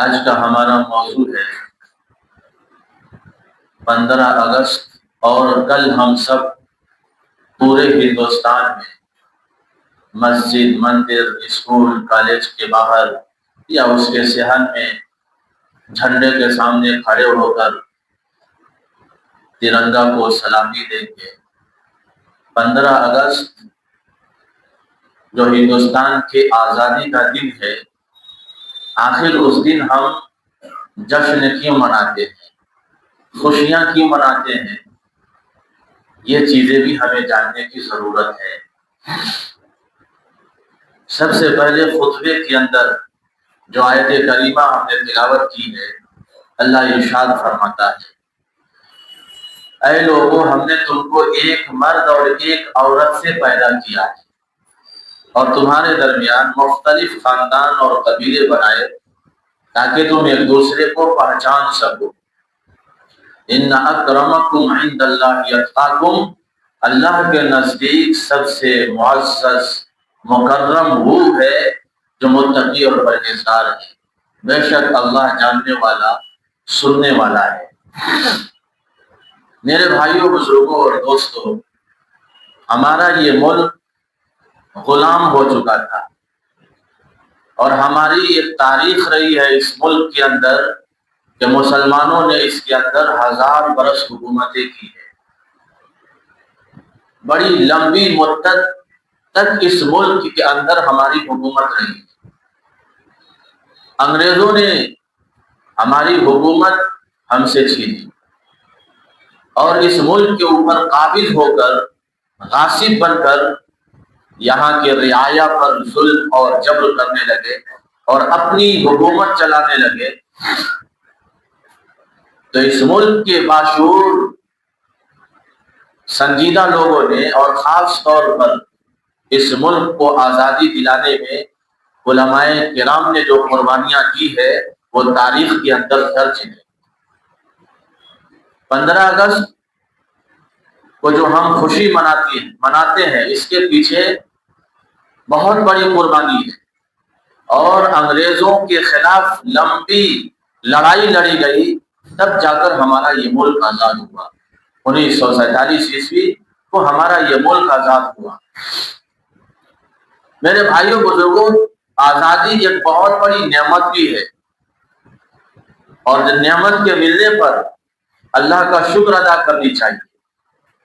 آج کا ہمارا موضوع ہے 15 اگست، اور کل ہم سب پورے ہندوستان میں مسجد، مندر، اسکول، کالج کے باہر یا اس کے صحن میں جھنڈے کے سامنے کھڑے ہو کر ترنگا کو سلامی دیں گے۔ 15 اگست جو ہندوستان کے آزادی کا دن ہے، آخر اس دن ہم جشن کیوں مناتے ہیں، خوشیاں کیوں مناتے ہیں، یہ چیزیں بھی ہمیں جاننے کی ضرورت ہے۔ سب سے پہلے خطبے کے اندر جو آیت کریمہ ہم نے تلاوت کی ہے، اللہ ارشاد فرماتا ہے، اے لوگوں، ہم نے تم کو ایک مرد اور ایک عورت سے پیدا کیا ہے اور تمہارے درمیان مختلف خاندان اور قبیلے بنائے تاکہ تم ایک دوسرے کو پہچان سکو۔ ان اکرمکم عند اللہ اتقاکم، اللہ کے نزدیک سب سے معزز مکرم وہ ہے جو متقی اور پرہیزگار ہے، بے شک اللہ جاننے والا، سننے والا ہے۔ میرے بھائیوں، بزرگوں اور دوستوں، ہمارا یہ ملک غلام ہو چکا تھا، اور ہماری ایک تاریخ رہی ہے اس ملک کے اندر کہ مسلمانوں نے اس کے اندر 1000 برس حکومتیں کی ہیں۔ بڑی لمبی مدت تک اس ملک کے اندر ہماری حکومت رہی۔ انگریزوں نے ہماری حکومت ہم سے چھینی اور اس ملک کے اوپر قابض ہو کر، غاصب بن کر یہاں کے رعایا پر ظلم اور جبر کرنے لگے اور اپنی حکومت چلانے لگے۔ تو اس ملک کے باشعور سنجیدہ لوگوں نے، اور خاص طور پر اس ملک کو آزادی دلانے میں علماء کرام نے جو قربانیاں کی ہے، وہ تاریخ کے اندر درج ہے۔ 15 اگست کو جو ہم خوشی مناتے ہیں، اس کے پیچھے بہت بڑی قربانی ہے، اور انگریزوں کے خلاف لمبی لڑائی لڑی گئی، تب جا کر ہمارا یہ ملک آزاد ہوا۔ 1947 عیسوی کو ہمارا یہ ملک آزاد ہوا۔ میرے بھائیوں، بزرگوں، آزادی ایک بہت بڑی نعمت بھی ہے، اور نعمت کے ملنے پر اللہ کا شکر ادا کرنی چاہیے۔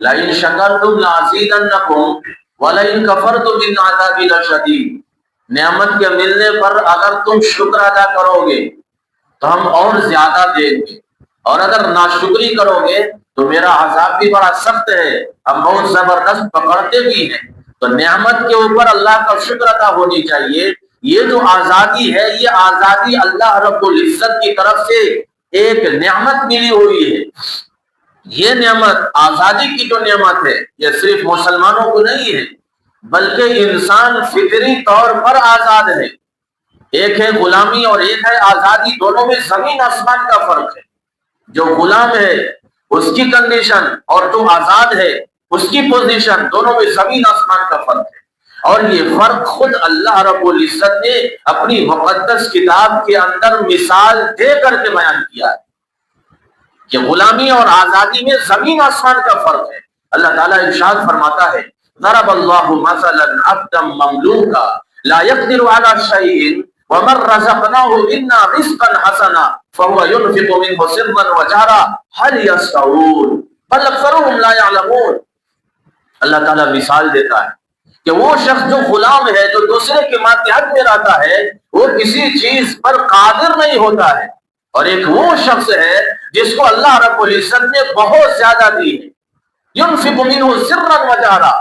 لَإِن شَكَرْتُمْ لَأَزِيدَنَّكُمْ وَلَئِن كَفَرْتُمْ إِنَّ عَذَابِي لَشَدِيدٌ۔ نعمت کے ملنے پر اگر تم شکر ادا کرو گے تو ہم اور زیادہ دیں گے، اور اگر ناشکری کرو گے تو میرا عذاب بھی بڑا سخت ہے، ہم بہت زبردست پکڑتے بھی ہیں۔ تو نعمت کے اوپر اللہ کا شکر ادا ہونی چاہیے۔ یہ جو آزادی ہے، یہ آزادی اللہ رب العزت کی طرف سے ایک نعمت ملی ہوئی ہے۔ یہ نعمت، آزادی کی جو نعمت ہے، یہ صرف مسلمانوں کو نہیں ہے، بلکہ انسان فطری طور پر آزاد ہے۔ ایک ہے غلامی اور ایک ہے آزادی، دونوں میں زمین آسمان کا فرق ہے۔ جو غلام ہے اس کی کنڈیشن اور جو آزاد ہے اس کی پوزیشن، دونوں میں زمین آسمان کا فرق ہے، اور یہ فرق خود اللہ رب العزت نے اپنی مقدس کتاب کے اندر مثال دے کر کے بیان کیا ہے کہ غلامی اور آزادی میں زمین آسمان کا فرق ہے۔ اللہ تعالیٰ ارشاد فرماتا ہے، ضرب اللہ مثلا عبدا مملوکا لا يقدر على شيء ومن رزقناه منا رزقا حسنا فهو ينفق منه سرا وجهرا هل يستوون بل اکثرهم لا يعلمون۔ اللہ تعالیٰ مثال دیتا ہے کہ وہ شخص جو غلام ہے، جو دوسرے کے ماتحت میں رہتا ہے، وہ کسی چیز پر قادر نہیں ہوتا ہے، اور ایک وہ شخص ہے جس کو اللہ رب العزت نے بہت زیادہ دی ہے، ينفق منه سرا وجهرا،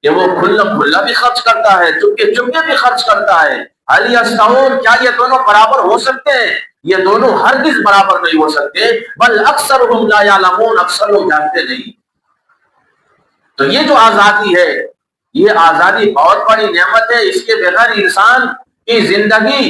کہ وہ کھلا کھلا بھی خرچ کرتا ہے، چپکے چپکے بھی خرچ کرتا ہے۔ هل يستوون، کیا یہ دونوں برابر ہو سکتے ہیں؟ یہ دونوں ہرگز برابر نہیں ہو سکتے، بل اکثرهم لا يعلمون، اکثر لوگ جانتے نہیں۔ تو یہ جو آزادی ہے، یہ آزادی بہت بڑی نعمت ہے۔ اس کے بغیر انسان کی زندگی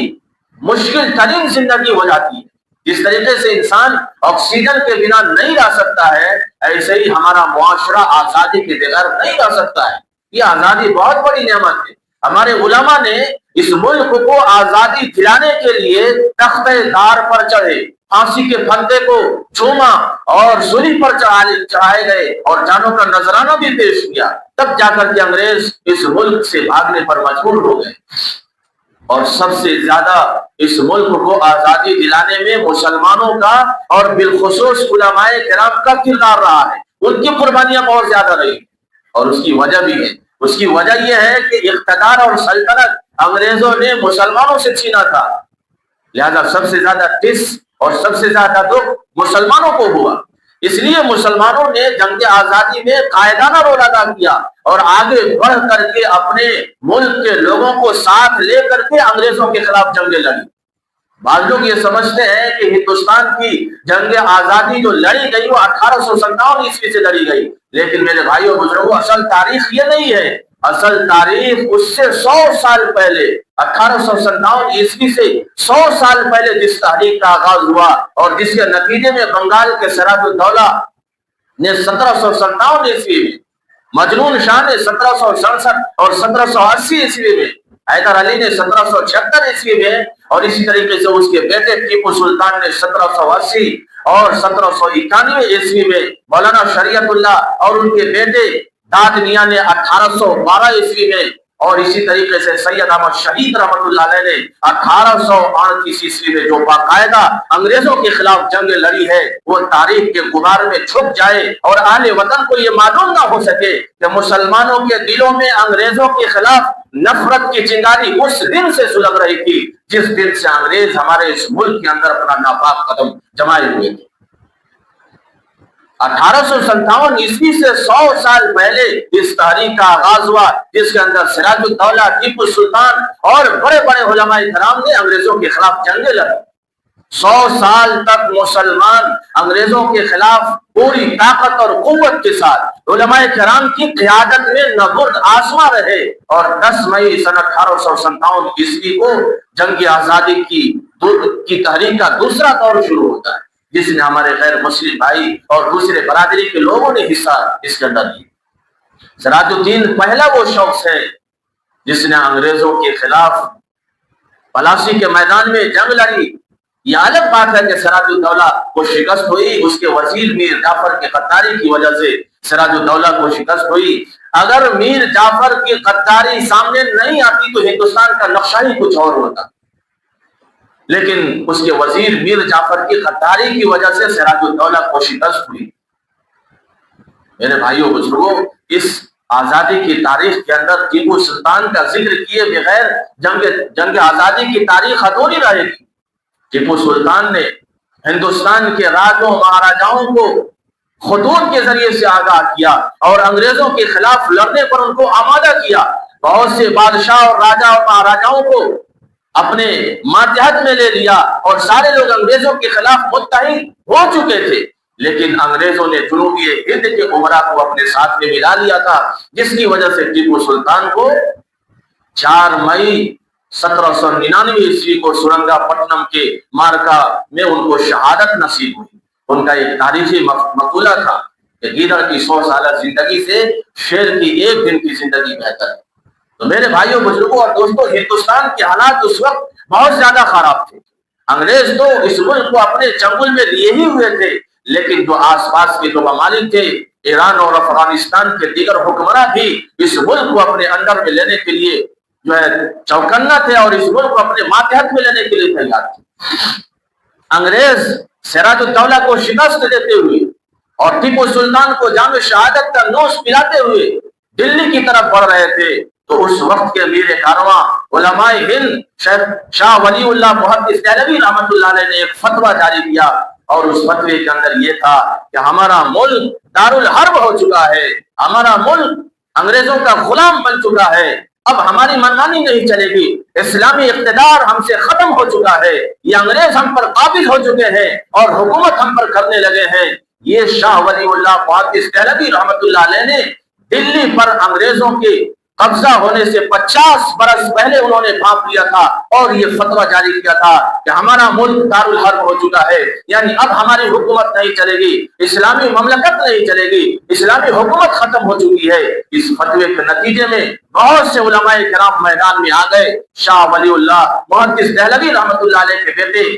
مشکل ترین زندگی ہو جاتی ہے۔ جس طریقے سے انسان آکسیجن کے بنا نہیں رہ سکتا ہے، ایسے ہی ہمارا معاشرہ آزادی کے بغیر نہیں رہ سکتا ہے۔ یہ آزادی بہت بڑی نعمت ہے۔ ہمارے علماء نے اس ملک کو آزادی دلانے کے لیے تختے دار پر چڑھے، پھانسی کے پھندے کو چوما اور سولی پر چڑھائے گئے اور جانوں کا نذرانہ بھی پیش کیا، تب جا کر کے انگریز اس ملک سے بھاگنے پر مجبور ہو گئے۔ اور سب سے زیادہ اس ملک کو آزادی دلانے میں مسلمانوں کا اور بالخصوص علماء کرام کا کردار رہا ہے، ان کی قربانیاں بہت زیادہ رہی، اور اس کی وجہ بھی ہے۔ اس کی وجہ یہ ہے کہ اقتدار اور سلطنت انگریزوں نے مسلمانوں سے چھینا تھا، لہذا سب سے زیادہ ٹس اور سب سے زیادہ دکھ مسلمانوں کو ہوا۔ اس لیے مسلمانوں نے جنگ آزادی میں قائدانہ رول ادا کیا اور آگے بڑھ کر کے اپنے ملک کے لوگوں کو ساتھ لے کر کے انگریزوں کے خلاف جنگیں لڑی۔ بعض لوگ یہ سمجھتے ہیں کہ ہندوستان کی جنگ آزادی جو لڑی گئی وہ 1857 عیسوی سے لڑی گئی، لیکن میرے بھائیوں بزرگوں، اصل تاریخ یہ نہیں ہے۔ اصل تاریخ اس سے 100 سال پہلے، 1857 عیسوی سے 100 سال پہلے جس تحریک کا آغاز ہوا اور جس کے نتیجے میں بنگال کے سراج الدولہ نے 1757 عیسوی میں، مجنون شاہ نے 1767 اور 1780 عیسوی میں، حیدر علی نے 1776 عیسوی میں، اور اسی طریقے سے اس کے بیٹے ٹیپو سلطان نے 1780 اور 1791 عیسوی میں، مولانا شریعت اللہ اور ان کے بیٹے داد میاں نے 1812 عیسوی میں، اور اسی طریقے سے سید احمد شہید رحمۃ اللہ علیہ نے 1838 عیسوی میں جو باقاعدہ انگریزوں کے خلاف جنگ لڑی ہے، وہ تاریخ کے غبار میں چھپ جائے اور اہل وطن کو یہ معلوم نہ ہو سکے کہ مسلمانوں کے دلوں میں انگریزوں کے خلاف نفرت کی چنگاری اس دن سے سلگ رہی تھی جس دن سے انگریز ہمارے اس ملک کے اندر اپنا ناپاک قدم جمائے ہوئے تھے۔ 1857 عیسوی سے 100 سال پہلے اس تحریک کا آغاز ہوا جس کے اندر سراج الدولہ، ٹیپو سلطان اور بڑے بڑے علماء کرام نے انگریزوں کے خلاف جنگیں لڑی۔ 100 سال تک مسلمان انگریزوں کے خلاف پوری طاقت اور قوت کے ساتھ علماء کرام کی قیادت میں نبرد آزما رہے، اور 10 مئی سن 1857 عیسوی کو جنگ آزادی کی تحریک کا دوسرا دور شروع ہوتا ہے، جس نے ہمارے غیر مسلم بھائی اور دوسرے برادری کے لوگوں نے حصہ اس کے اندر لیا۔ سراج الدین پہلا وہ شخص ہے جس نے انگریزوں کے خلاف پلاسی کے میدان میں جنگ لڑی۔ یہ الگ بات ہے کہ سراج الدولہ کو شکست ہوئی، اس کے وزیر میر جعفر کی غداری کی وجہ سے سراج الدولہ کو شکست ہوئی۔ اگر میر جعفر کی غداری سامنے نہیں آتی تو ہندوستان کا نقشہ ہی کچھ اور ہوتا، لیکن اس کے وزیر میر جعفر کی غداری کی وجہ سے سراج الدولہ کو شکست ہوئی۔ میرے بھائیوں بزرگوں، اس آزادی کی تاریخ کے اندر ٹیپو سلطان کا ذکر کیے بغیر جنگ آزادی کی تاریخ ادھوری رہے گی۔ ٹیپو سلطان نے ہندوستان کے راجوں مہاراجاؤں کو خطوط کے ذریعے سے آگاہ کیا اور انگریزوں کے خلاف لڑنے پر ان کو آمادہ کیا۔ بہت سے بادشاہ اور راجا اور مہاراجاؤں کو اپنے ماتحت میں لے لیا اور سارے لوگ انگریزوں کے خلاف متحد ہو چکے تھے، لیکن انگریزوں نے جنوبی ہند کے امراء کو اپنے ساتھ میں ملا لیا تھا، جس کی وجہ سے ٹیپو سلطان کو 4 مئی 1799 عیسوی کو سرنگا پٹنم کے مارکا میں ان کو شہادت نصیب ہوئی۔ ان کا ایک تاریخی مقولہ تھا کہ گیدڑ کی 100 سالہ زندگی سے شیر کی 1 دن کی زندگی بہتر ہے۔ تو میرے بھائیوں بزرگوں اور دوستوں، ہندوستان کے حالات اس وقت بہت زیادہ خراب تھے۔ انگریز تو اس ملک کو اپنے چنگل میں لیے ہی ہوئے تھے، لیکن جو آس پاس کے جو ممالک تھے، ایران اور افغانستان کے دیگر حکمراں بھی اس ملک کو اپنے انڈر میں لینے کے لیے جو ہے چوکنا تھے اور اس ملک کو اپنے ماتحت میں لینے کے لیے تیار تھے۔ انگریز سراج الدولہ کو شکست دیتے ہوئے اور ٹیپو سلطان کو جام شہادت کا نوش پلاتے ہوئے دلی کی طرف بڑھ رہے تھے، تو اس وقت کے امیر کارواں علماء ہند شاہ ولی اللہ محدث دہلوی رحمۃ اللہ علیہ نے ایک فتویٰ جاری کیا، اور اس فتوے کے اندر یہ تھا کہ ہمارا ملک دارالحرب ہو چکا ہے، ہمارا ملک انگریزوں کا غلام بن چکا ہے، اب ہماری منمانی نہیں چلے گی، اسلامی اقتدار ہم سے ختم ہو چکا ہے، یہ انگریز ہم پر قابض ہو چکے ہیں اور حکومت ہم پر کرنے لگے ہیں۔ یہ شاہ ولی اللہ محدث دہلوی رحمۃ اللہ علیہ نے دلی پر انگریزوں کے قبضہ ہونے سے 50 برس پہلے انہوں نے بھانپ لیا تھا اور یہ فتویٰ جاری کیا تھا کہ ہمارا ملک دارالحرب ہو چکا ہے، یعنی اب ہماری حکومت نہیں چلے گی، اسلامی مملکت نہیں چلے گی، اسلامی حکومت ختم ہو چکی ہے۔ اس فتوے کے نتیجے میں بہت سے علماء کرام میدان میں آ گئے۔ شاہ ولی اللہ محدث دہلوی رحمۃ اللہ علیہ کے بیٹے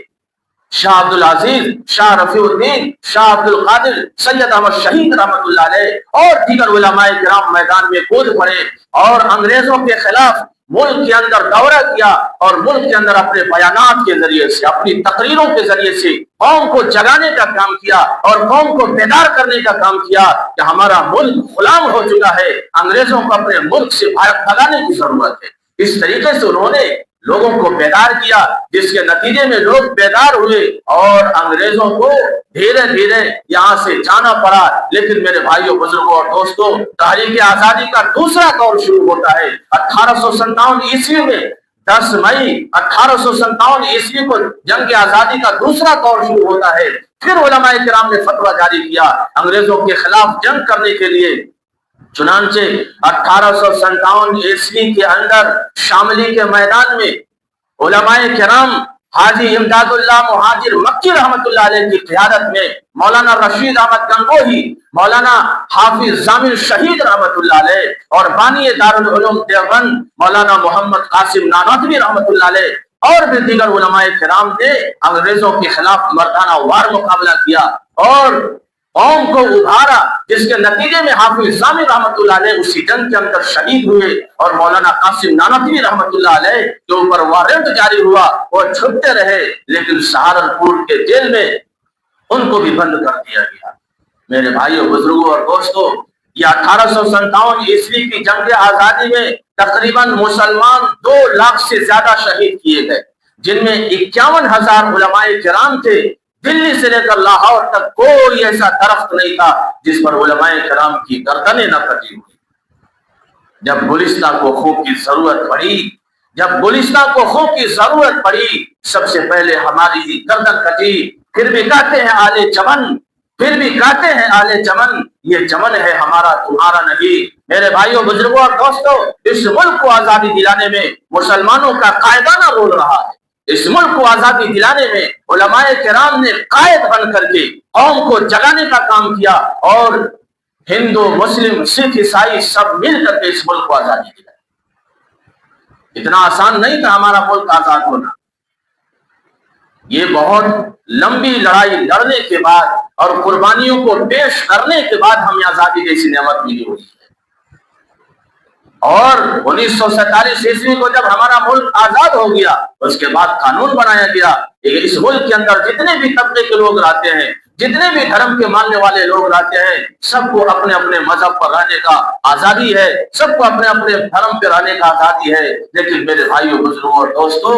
شاہ عبد العزیز، شاہ رفیع الدین، شاہ عبد القادر، سید احمد شہید رحمۃ اللہ علیہ اور دیگر علماء کرام میدان میں کود پڑے اور انگریزوں کے خلاف ملک کے اندر دورہ کیا اور ملک کے اندر اپنے بیانات کے ذریعے سے، اپنی تقریروں کے ذریعے سے قوم کو جگانے کا کام کیا اور قوم کو بیدار کرنے کا کام کیا کہ ہمارا ملک غلام ہو چکا ہے، انگریزوں کو اپنے ملک سے بھگانے کی ضرورت ہے۔ اس طریقے سے انہوں نے لوگوں کو بیدار کیا، جس کے نتیجے میں لوگ بیدار ہوئے اور انگریزوں کو دھیرے دھیرے یہاں سے جانا پڑا۔ لیکن میرے بھائیوں، بزرگوں اور دوستوں، تحریک آزادی کا دوسرا دور شروع ہوتا ہے 1857 عیسوی میں۔ 10 مئی 1857 عیسوی کو جنگ آزادی کا دوسرا دور شروع ہوتا ہے۔ پھر علماء کرام نے فتویٰ جاری کیا انگریزوں کے خلاف جنگ کرنے کے لیے۔ چنانچہ 1857 عیسوی کے اندر شاملی کے میدان میں علماء کرام حاجی امداد اللہ مہاجر مکی رحمت اللہ علیہ کی قیادت میں مولانا رشید احمد گنگوہی، مولانا حافظ ضامن شہید رحمت اللہ علیہ اور بانی دارالعلوم دیوبند مولانا محمد قاسم نانوتوی رحمت اللہ علیہ اور بھی دیگر علماء کرام نے انگریزوں کے خلاف مردانہ وار مقابلہ کیا اور قوم کو ابھارا، جس کے نتیجے میں حافظ ضامن رحمت اللہ علیہ اسی جنگ کے اندر شہید ہوئے اور مولانا قاسم نانوتوی رحمت اللہ علیہ کے اوپر وارنٹ جاری ہوا، وہ چھپتے رہے لیکن سہارنپور کے جیل میں ان کو بھی بند کر دیا گیا۔ میرے بھائیوں، بزرگوں اور دوستوں، یہ 1857 عیسوی کی جنگ آزادی میں تقریباً مسلمان 2 لاکھ سے زیادہ شہید کیے گئے، جن میں 51,000 علماء کرام تھے۔ دلی سے لے کر لاہور تک کوئی ایسا درخت نہیں تھا جس پر علماء کرام کی گردنیں نہ کٹی ہوئی۔ جب گلستان کو خون کی ضرورت پڑی، سب سے پہلے ہماری ہی گردن کٹی۔ پھر بھی کہتے ہیں آلے چمن، یہ چمن ہے ہمارا تمہارا نہیں۔ میرے بھائیوں، بزرگوں اور دوستوں، اس ملک کو آزادی دلانے میں مسلمانوں کا قائدانہ رول رہا ہے۔ اس ملک کو آزادی دلانے میں علماء کرام نے قائد بن کر کے قوم کو جگانے کا کام کیا اور ہندو، مسلم، سکھ، عیسائی سب مل کر کے اس ملک کو آزادی دلائی۔ اتنا آسان نہیں تھا ہمارا ملک آزاد ہونا۔ یہ بہت لمبی لڑائی لڑنے کے بعد اور قربانیوں کو پیش کرنے کے بعد ہمیں آزادی جیسی نعمت ملی ہوئی ہے۔ اور 1947 عیسوی کو جب ہمارا ملک آزاد ہو گیا، اس کے بعد قانون بنایا گیا کہ اس ملک کے اندر جتنے بھی طبقے کے لوگ رہتے ہیں، جتنے بھی دھرم کے ماننے والے لوگ رہتے ہیں، سب کو اپنے اپنے مذہب پر رہنے کا آزادی ہے، سب کو اپنے اپنے دھرم پہ رہنے کا آزادی ہے۔ لیکن میرے بھائیوں، بزرگوں اور دوستوں،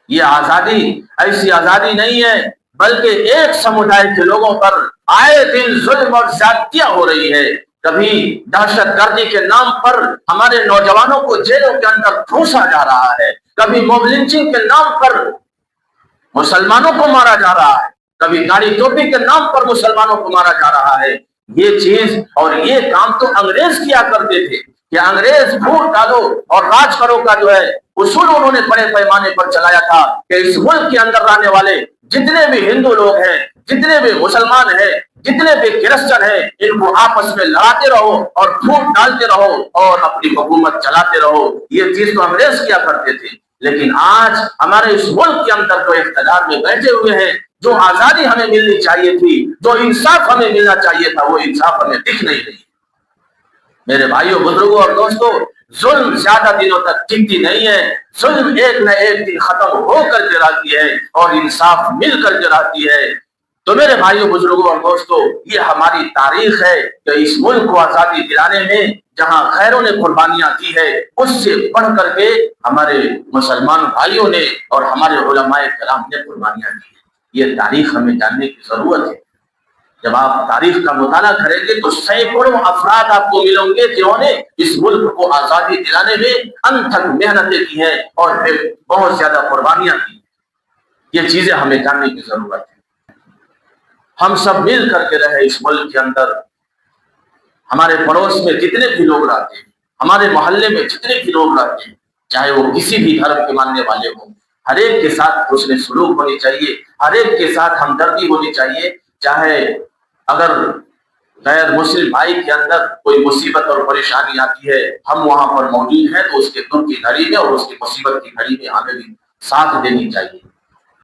یہ آزادی ایسی آزادی نہیں ہے، بلکہ ایک سمودائے کے لوگوں پر آئے دن ظلم اور زیادتیاں ہو رہی ہے۔ کبھی دہشت گردی کے نام پر ہمارے نوجوانوں کو جیلوں کے اندر ٹھوسا جا رہا ہے، کبھی موب لنچنگ کے نام پر مسلمانوں کو مارا جا رہا ہے، کبھی گاڑی ٹوپی کے نام پر مسلمانوں کو مارا جا رہا ہے۔ یہ چیز اور یہ کام تو انگریز کیا کرتے تھے کہ انگریز پھوٹ ڈالو اور راج کرو کا جو ہے اصول انہوں نے بڑے پیمانے پر چلایا تھا کہ اس ملک کے اندر رہنے والے جتنے بھی ہندو لوگ ہیں، جتنے بھی مسلمان ہیں، جتنے بھی کرسچن ہیں، ان کو آپس میں لڑاتے رہو اور پھوٹ ڈالتے رہو اور اپنی حکومت چلاتے رہو۔ یہ چیز تو انگریز کیا کرتے تھے۔ لیکن آج ہمارے اس ملک کے اندر جو اقتدار میں بیٹھے ہوئے ہیں، جو آزادی ہمیں ملنی چاہیے تھی، جو انصاف ہمیں ملنا چاہیے تھا، وہ انصاف ہمیں دکھ نہیں رہی۔ میرے بھائیوں، بزرگوں اور دوستوں، ظلم زیادہ دنوں تک ٹکتی نہیں ہے۔ ظلم ایک نہ ایک دن ختم ہو کر کے رہتی ہے اور انصاف مل کر کے رہتی ہے۔ تو میرے بھائیوں، بزرگوں اور دوستوں، یہ ہماری تاریخ ہے کہ اس ملک کو آزادی دلانے میں جہاں غیروں نے قربانیاں دی ہے، اس سے بڑھ کر کے ہمارے مسلمان بھائیوں نے اور ہمارے علماء کرام نے قربانیاں دی ہیں۔ یہ تاریخ ہمیں جاننے کی ضرورت ہے۔ جب آپ تاریخ کا مطالعہ کریں گے تو سینکڑوں افراد آپ کو ملیں گے جنہوں نے اس ملک کو آزادی دلانے میں انتھک محنتیں کی ہیں اور پھر بہت زیادہ قربانیاں کی۔ یہ چیزیں ہمیں جاننے کی ضرورت ہے۔ ہم سب مل کر کے رہے اس ملک کے اندر، ہمارے پڑوس میں جتنے بھی لوگ رہتے ہیں، ہمارے محلے میں جتنے بھی لوگ رہتے ہیں چاہے وہ کسی بھی دھرم کے ماننے والے ہوں، ہر ایک کے ساتھ حسن سلوک ہونی چاہیے، ہر ایک کے ساتھ ہمدردی ہونی چاہیے. چاہے اگر غیر مسلم بھائی کے اندر کوئی مصیبت اور پریشانی آتی ہے، ہم وہاں پر موجود ہیں تو اس کے دکھ کی گھڑی میں اور اس کی مصیبت کی گھڑی میں ہمیں بھی ساتھ دینی چاہیے.